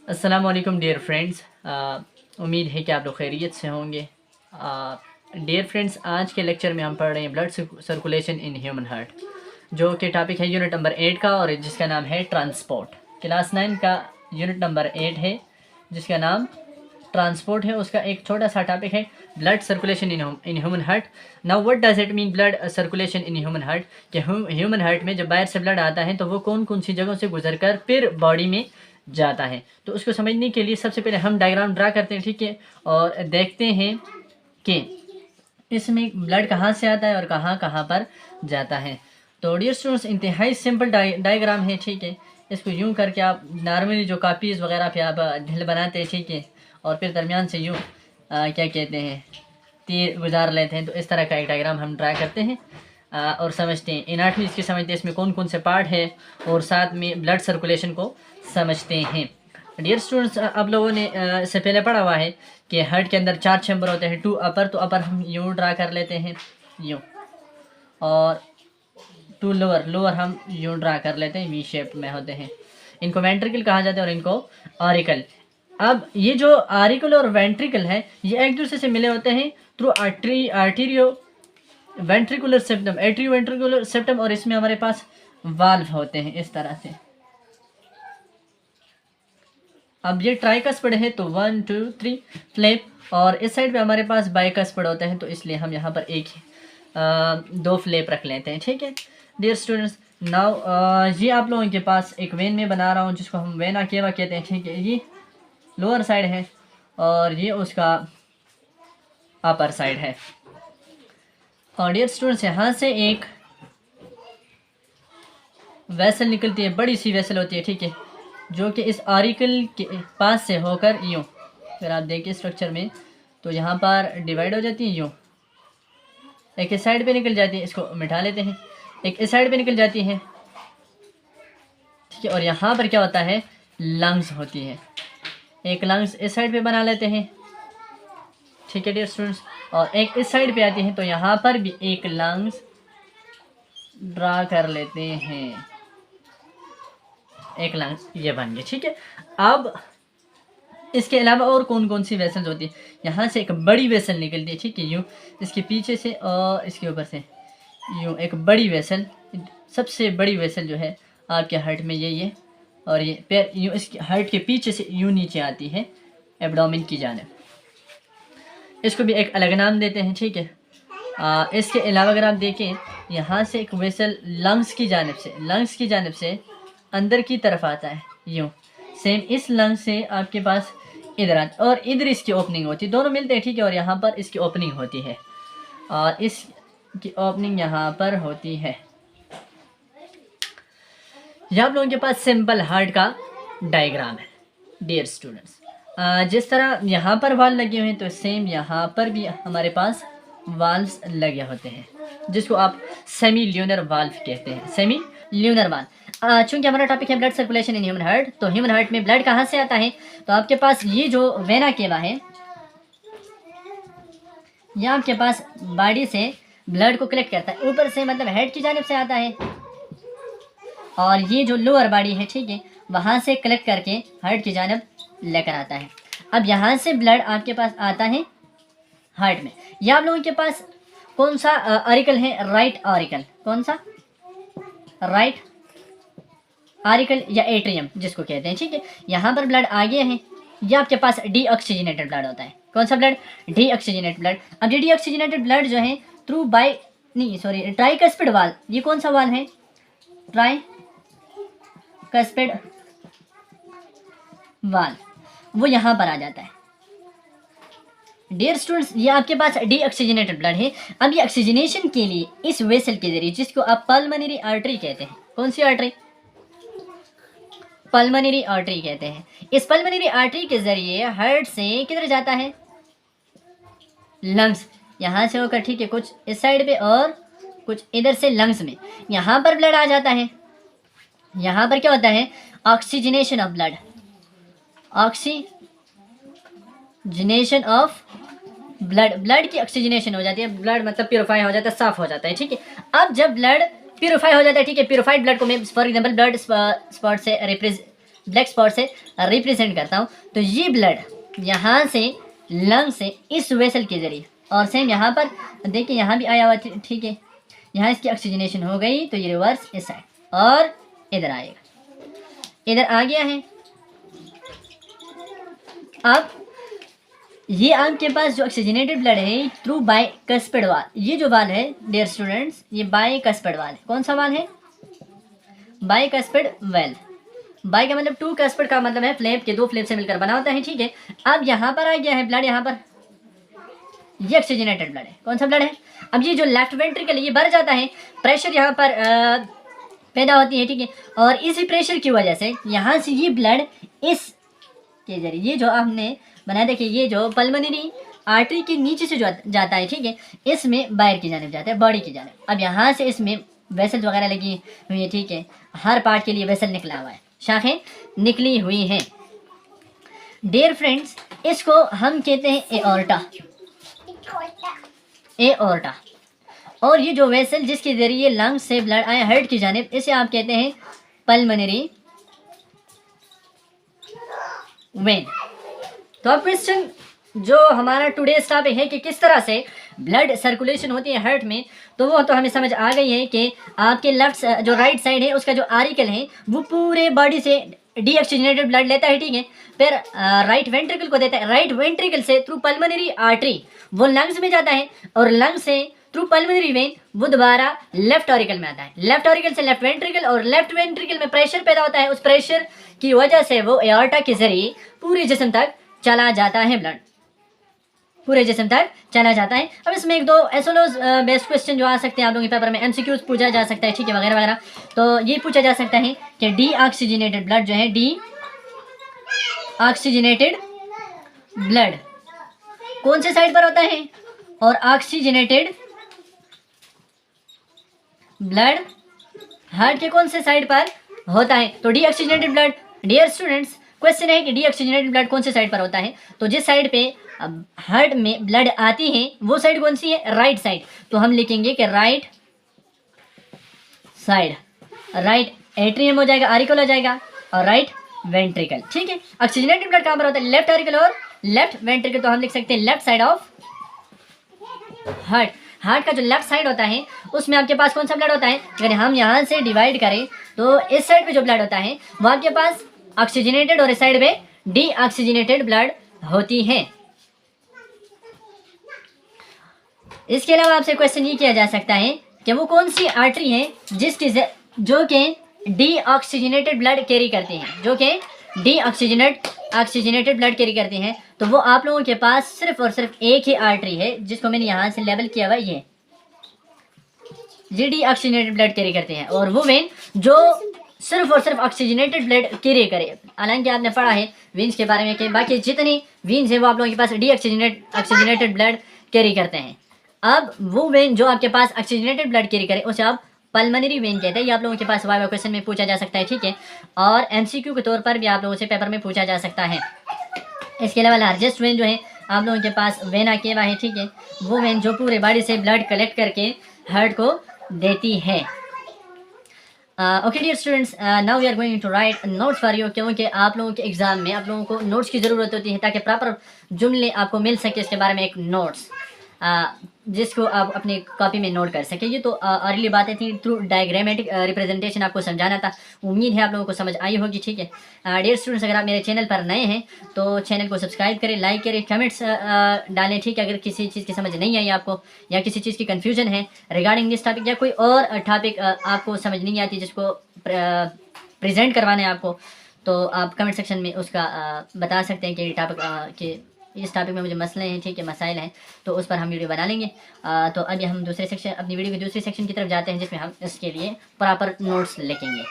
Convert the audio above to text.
अस्सलाम वालेकुम dear friends. उम्मीद है कि आप लोग खैरियत से होंगे। डियर फ्रेंड्स, आज के लेक्चर में हम पढ़ रहे हैं blood circulation in human heart, जो कि टॉपिक है यूनिट नंबर 8 का और जिसका नाम है ट्रांसपोर्ट। क्लास 9 का यूनिट नंबर 8 है जिसका नाम ट्रांसपोर्ट है। उसका एक छोटा सा टॉपिक है blood circulation in human heart. Now what does it mean blood circulation in human heart, कि ह्यूमन हार्ट में जब बाहर से ब्लड आता है तो वो कौन कौन सी जगहों से गुजर कर फिर बॉडी में जाता है। तो उसको समझने के लिए सबसे पहले हम डायग्राम ड्रा करते हैं, ठीक है, और देखते हैं कि इसमें ब्लड कहाँ से आता है और कहाँ कहाँ पर जाता है। तो डियर स्टूडेंट्स, इंतहाई सिंपल डायग्राम है, ठीक है। इसको यूं करके आप नॉर्मली जो कापीज़ वगैरह पे आप ढिल बनाते हैं, ठीक है, और फिर दरमियान से यूँ क्या कहते हैं तीर गुजार लेते हैं। तो इस तरह का एक डायग्राम हम ड्रा करते हैं और समझते हैं। एनाटॉमी इसकी समझते हैं, इसमें कौन कौन से पार्ट है, और साथ में ब्लड सर्कुलेशन को समझते हैं। डियर स्टूडेंट्स, अब लोगों ने इससे पहले पढ़ा हुआ है कि हार्ट के अंदर 4 चैम्बर होते हैं। 2 अपर, तो अपर हम यूँ ड्रा कर लेते हैं यूँ, और 2 लोअर, लोअर हम यूँ ड्रा कर लेते हैं, वी शेप में होते हैं। इनको वेंट्रिकल कहा जाता है और इनको ऑरिकल। अब ये जो ऑरिकल और वेंट्रिकल है ये एक दूसरे से मिले होते हैं through arterio ventricular septum, atrio ventricular septum, और इसमें हमारे पास वाल्व होते हैं इस तरह से। अब ये ट्राइकस्पिड है तो 1 2 3 फ्लैप, और इस साइड पे हमारे पास बाइकस्पिड होता है, तो इसलिए हम यहाँ पर दो फ्लैप रख लेते हैं, ठीक है। डियर स्टूडेंट्स, नाउ ये आप लोगों के पास एक वेन में बना रहा हूँ जिसको हम वेना केवा कहते हैं, ठीक है। ये लोअर साइड है और ये उसका अपर साइड है। और डियर स्टूडेंट्स, यहाँ से एक वेसल निकलती है, बड़ी सी वेसल होती है, ठीक है, जो कि इस ऑरिकल के पास से होकर यूँ, अगर आप देखिए स्ट्रक्चर में, तो यहाँ पर डिवाइड हो जाती है यूँ, एक इस साइड पे निकल जाती है, इसको मिटा लेते हैं, एक इस साइड पे निकल जाती है, ठीक है। और यहाँ पर क्या होता है, लंग्स होती है, एक लंग्स इस साइड पे बना लेते हैं, ठीक है डियर स्टूडेंट्स, और एक इस साइड पे आती है, तो यहाँ पर भी एक लंग्स ड्रा कर लेते हैं, एक लंग्स ये बन गए, ठीक है। अब इसके अलावा और कौन कौन सी वेसल्स होती है, यहाँ से एक बड़ी वेसल निकलती है, ठीक है, यूँ इसके पीछे से और इसके ऊपर से यूँ एक बड़ी वेसल, सबसे बड़ी वेसल जो है आपके हार्ट में ये और ये पैर यूँ इसके हार्ट के पीछे से यूँ नीचे आती है एब्डोमेन की जानिब। इसको भी एक अलग नाम देते हैं, ठीक है। इसके अलावा अगर आप देखें, यहाँ से एक वेसल लंग्स की जानिब से अंदर की तरफ आता है यूँ, सेम इस लंग्स से आपके पास इधर आता, और इधर इसकी ओपनिंग होती है, दोनों मिलते हैं, ठीक है। और यहाँ पर इसकी ओपनिंग होती है और इसकी ओपनिंग यहाँ पर होती है। यह आप लोगों के पास सिंपल हार्ट का डायग्राम है डियर स्टूडेंट्स। जिस तरह यहाँ पर वाल्व लगे हुए हैं, तो सेम यहाँ पर भी हमारे पास वाल्व्स लगे होते हैं, जिसको आप सेमी ल्यूनर वाल्व कहते हैं, सेमी ल्यूनर वाल्व। चूँकि हमारा टॉपिक है blood circulation in human heart, तो ह्यूमन हार्ट में ब्लड कहाँ से आता है, तो आपके पास ये जो वेना केवा है, यह आपके पास बॉडी से ब्लड को कलेक्ट करता है, ऊपर से मतलब हेड की जानिब से आता है, और ये जो लोअर बॉडी है, ठीक है, वहाँ से कलेक्ट करके हार्ट की जानिब लेकर आता है। अब यहाँ से ब्लड आपके पास आता है हार्ट में। यह आप लोगों के पास कौन सा ऑरिकल है, राइट ऑरिकल, कौन सा, राइट ऑरिकल या एट्रियम जिसको कहते हैं, ठीक है। यहाँ पर ब्लड आगे है, यह आपके पास डीऑक्सीजनेटेड ब्लड होता है, कौन सा ब्लड, डीऑक्सीजनेटेड ब्लड। अब ये डीऑक्सीजनेटेड ब्लड जो है थ्रू ट्राइकस्पिड वाल्व, ये कौन सा वाल्व है, ट्राइकस्पिड वाल्व, वो यहाँ पर आ जाता है। डियर स्टूडेंट्स, ये आपके पास डीऑक्सीजनेटेड ब्लड है। अब ये ऑक्सीजनेशन के लिए इस वेसल के जरिए, जिसको आप पल्मोनरी आर्टरी कहते हैं, कौन सी आर्टरी, पल्मोनरी आर्टरी कहते हैं, इस पल्मोनरी आर्टरी के जरिए हार्ट से किधर जाता है, लंग्स, यहाँ से होकर, ठीक है, कुछ इस साइड पे और कुछ इधर से लंग्स में, यहाँ पर ब्लड आ जाता है। यहाँ पर क्या होता है, oxygenation of blood, oxygenation of blood, blood की ऑक्सीजनेशन हो जाती है, ब्लड मतलब प्योरीफाई हो जाता है, साफ हो जाता है, ठीक है। अब जब ब्लड प्योरीफाई हो जाता है, ठीक है, प्योरीफाइड ब्लड को मैं फॉर एग्जांपल ब्लड स्पॉट से ब्लैक स्पॉट से रिप्रेजेंट करता हूँ। तो ये ब्लड यहाँ से लंग से इस वेसल के जरिए, और सेम यहाँ पर देखिए यहाँ भी आया हुआ, ठीक है, यहाँ इसकी ऑक्सीजनेशन हो गई तो ये रिवर्स इस साइड और इधर आएगा, इधर आ गया है। अब ये आपके पास जो ऑक्सीजनेटेड ब्लड है थ्रू बाइकस्पिड वाल, ये जो वाल है डियर स्टूडेंट्स, ये बाइकस्पिड वाल है। कौन सा वाल है? Bicuspid well. बाई का मतलब टू कस्पिड का मतलब है फ्लैप के दो फ्लैप से मिलकर बना होता है, ठीक है। अब यहाँ पर आ गया है ब्लड, यहाँ पर ये ऑक्सीजनेटेड ब्लड है। कौन सा ब्लड है? अब ये जो लेफ्ट वेंट्रिकल है ये भर जाता है, प्रेशर यहाँ पर पैदा होती है, ठीक है। और इसी प्रेशर की वजह से यहाँ से ये ब्लड इस के जरिए, ये जो हमने बनाया देखिए, ये जो पल्मोनरी आर्टरी के नीचे से जो जाता है, ठीक है, इसमें बाहर की जानिब जाता है, बॉडी की जानिब। अब यहाँ से इसमें वेसल वगैरह लगी हुई है, ठीक है, हर पार्ट के लिए वेसल निकला हुआ है, शाखें निकली हुई हैं। डियर फ्रेंड्स, इसको हम कहते हैं एओर्टा, एओर्टा। और ये जो वेसल जिसके जरिए लंग्स से ब्लड आया हार्ट की जानिब, इसे आप कहते हैं पल्मोनरी वेन। तो अब क्वेश्चन जो हमारा टुडेज टॉपिक है कि किस तरह से ब्लड सर्कुलेशन होती है हार्ट में, तो वो तो हमें समझ आ गई है कि आपके लेफ्ट जो राइट साइड है उसका जो आर्टिकल है वो पूरे बॉडी से डीऑक्सीजनेटेड ब्लड लेता है, ठीक है। फिर राइट वेंट्रिकल को देता है, राइट वेंट्रिकल से थ्रू पल्मोनरी आर्टरी वो लंग्स में जाता है, और लंग्स से थ्रू पल्मोनरी वेन वो दोबारा लेफ्ट ऑरिकल में आता है, लेफ्ट ऑरिकल से लेफ्ट वेंट्रिकल, और लेफ्ट वेंट्रिकल में प्रेशर पैदा होता है, उस प्रेशर की वजह से वो एओर्टा के जरिए पूरे जिस्म तक चला जाता है, ब्लड पूरे जिस्म तक चला जाता है। अब इसमें एक दो एसोलोज बेस्ड क्वेश्चन जो आ सकते हैं आप लोगों के पेपर में, एमसीक्यूज पूछा जा सकता है, ठीक है, वगैरह वगैरह। तो ये पूछा जा सकता है कि डी ऑक्सीजनेटेड ब्लड जो है, डी ऑक्सीजनेटेड ब्लड कौन से साइड पर होता है, और ऑक्सीजनेटेड ब्लड हार्ट के कौन से साइड पर होता है। तो deoxygenated blood, dear students, question है कि डी ऑक्सीजनेटेड ब्लड कौन से साइड पर होता है। तो जिस साइड पे हार्ट में ब्लड आती है वो साइड कौन सी है? Right side. तो हम लिखेंगे कि राइट साइड, राइट एट्रियम हो जाएगा, आरिकल हो जाएगा, और राइट वेंट्रिकल, ठीक है। ऑक्सीजनेटेड ब्लड कहाँ पर होता है? लेफ्ट आरिकल और लेफ्ट वेंट्रिकल। तो हम लिख सकते हैं left side of heart. Heart का जो लेफ्ट साइड होता है उसमें आपके पास कौन सा ब्लड होता है? अगर हम यहाँ से डिवाइड करें तो इस साइड पे जो ब्लड होता है वो आपके पास ऑक्सीजनेटेड, और इस साइड पे डी ऑक्सीजनेटेड ब्लड होती है। इसके अलावा आपसे क्वेश्चन ये किया जा सकता है कि वो कौन सी आर्टरी है जिसकी जो कि डी ऑक्सीजनेटेड ब्लड कैरी करती हैं, जो कि डी ऑक्सीजनेटेड ब्लड कैरी करती हैं। तो वो आप लोगों के पास सिर्फ और सिर्फ एक ही आर्टरी है जिसको मैंने यहाँ से लेबल किया हुआ, ये डी ऑक्सीजनेटेड ब्लड कैरी करते हैं, और वो वेन जो सिर्फ और सिर्फ ऑक्सीजनेटेड ब्लड कैरी करे। हालांकि आपने पढ़ा है वेन्स के बारे में कि बाकी जितनी वेन्स है वो आप लोगों के पास डी ऑक्सीजनेटेड ब्लड कैरी करते हैं। अब वो वेन जो आपके पास ऑक्सीजनेटेड ब्लड कैरी करे उसे आप पल्मोनरी वेन कहते हैं। ये आप लोगों के पास वाइवा क्वेश्चन में पूछा जा सकता है, ठीक है, और एमसीक्यू के तौर पर भी आप लोगों से पेपर में पूछा जा सकता है। इसके अलावा लार्जेस्ट वेन जो है आप लोगों के पास वेना केवा है, ठीक है, वो वेन जो पूरे बॉडी से ब्लड कलेक्ट करके हार्ट को देती है। Okay dear students, now we are going to write notes for you, क्योंकि आप लोगों के एग्जाम में आप लोगों को नोट्स की ज़रूरत होती है ताकि प्रॉपर जुमले आपको मिल सके, इसके बारे में एक नोट्स जिसको आप अपनी कॉपी में नोट कर सकें। ये तो अर्ली बातें थी, थ्रू डायग्रामेटिक रिप्रेजेंटेशन आपको समझाना था। उम्मीद है आप लोगों को समझ आई होगी, ठीक है। डियर स्टूडेंट्स, अगर आप मेरे चैनल पर नए हैं तो चैनल को सब्सक्राइब करें, लाइक करें, कमेंट्स डालें, ठीक है। अगर किसी चीज़ की समझ नहीं आई आपको, या किसी चीज़ की कन्फ्यूजन है रिगार्डिंग दिस टॉपिक, या कोई और टॉपिक आपको समझ नहीं आती जिसको प्रेजेंट करवाना है आपको, तो आप कमेंट सेक्शन में उसका बता सकते हैं कि टॉपिक के इस टॉपिक में मुझे मसले हैं, ठीक है, मसाइल हैं, तो उस पर हम वीडियो बना लेंगे। तो अभी हम दूसरे सेक्शन, अपनी वीडियो के दूसरे सेक्शन की तरफ जाते हैं जिसमें हम इसके लिए प्रॉपर नोट्स लिखेंगे।